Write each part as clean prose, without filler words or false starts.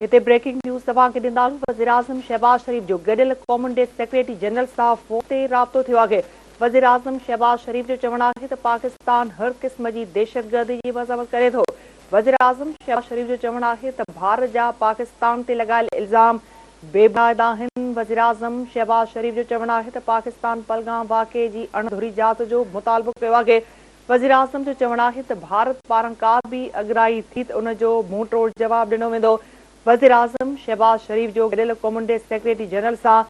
इतने breaking news तव्हांखे ॾींदासीं। वज़ीर आज़म शहबाज शरीफ़ जो गॾियल क़ौमुनि जे सेक्रेटरी जनरल सां फ़ोन ते राब्तो थियो आहे। वज़ीर आज़म शहबाज शरीफ़ जो चवणु आहे त पाकिस्तान हर क़िस्म जी दहशतगर्दी जी मज़म्मत करे थो। वज़ीर आज़म शहबाज शरीफ़ जो चवणु आहे त भारत जा पाकिस्तान ते लॻायल इल्ज़ाम बेबुनियाद आहिनि। वज़ीर आज़म शहबाज शरीफ़ जो चवणु आहे त पाकिस्तान पहलगाम वाक़िए जी अणधुरी जाच जो मुतालबो कयो आहे। वज़ीर आज़म जो चवणु आहे त भारत पारां का बि अगराई थी त उन जो मुंहुं तोड़ जवाबु ॾिनो वेंदो। वज़ीर आज़म शहबाज शरीफ़ जो गॾियल क़ौमुनि जे सेक्रेटरी जनरल सां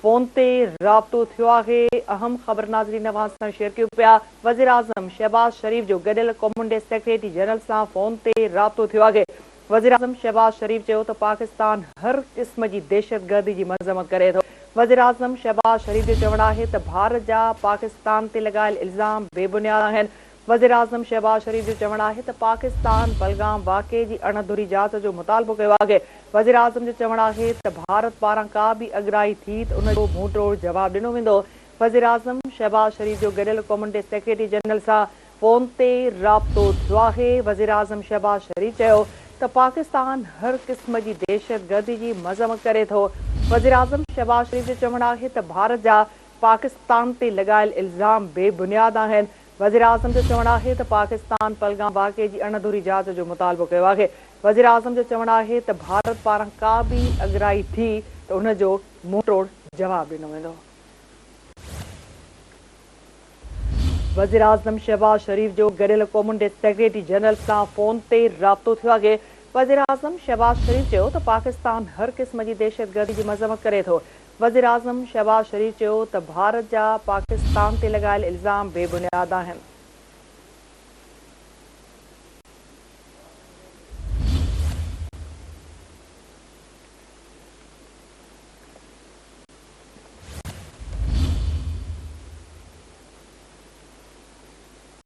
फ़ोन ते राब्तो थियो आहे। अहम ख़बर नाज़रीन अवां सां शेयर कयूं पिया। वज़ीर आज़म शहबाज शरीफ़ जो गॾियल क़ौमुनि जे सेक्रेटरी जनरल सां फ़ोन ते राब्तो थियो आहे। वज़ीर आज़म शहबाज शरीफ़ चयो त पाकिस्तान हर क़िस्म जी दहशतगर्दी जी मज़म्मत करे थो। वज़ीर आज़म शहबाज शरीफ़ जो चवणु आहे त भारत जा पाकिस्तान ते लॻायल इल्ज़ाम बेबुनियाद आहिनि। वज़ीर आज़म शहबाज शरीफ़ जो चवणु आहे त पाकिस्तान पहलगाम वाक़िए जी अणधुरी जाच जो मुतालबो कयो आहे। वज़ीर आज़म जो चवणु आहे त भारत पारां का बि अगराई थी त उन जो मुंहुं तोड़ जवाबु ॾिनो वेंदो। वज़ीर आज़म शहबाज शरीफ़ जो गॾियल क़ौमुनि जे सेक्रेटरी जनरल सां फ़ोन ते राब्तो थियो आहे। वज़ीर आज़म शहबाज शरीफ़ चयो त पाकिस्तान हर क़िस्म जी दहशतगर्दी जी मज़म्मत करे थो। वज़ीर आज़म शहबाज शरीफ़ जो चवणु आहे त भारत जा पाकिस्तान ते लॻायल इल्ज़ाम बेबुनियाद आहिनि। वज़ीर आज़म जो चवणु आहे त पाकिस्तान पहलगाम वाक़िए जी अणधुरी जाच जो मुतालबो कयो आहे। वज़ीर आज़म जो चवणु आहे त भारत पारां का बि अगराई थी त उन जो मुंहुं तोड़ जवाबु ॾिनो वेंदो। वज़ीर आज़म शहबाज शरीफ़ जो गॾियल क़ौमुनि जे सेक्रेटरी जनरल सां फ़ोन ते राब्तो थियो आहे। वज़ीर आज़म शहबाज शरीफ़ चयो त पाकिस्तान हर क़िस्म जी दहशतगर्दी जी मज़म्मत करे थो। वज़ीर आज़म शहबाज शरीफ़ चयो त भारत जा पाकिस्तान ते लॻायल इल्ज़ाम बेबुनियाद आहिनि।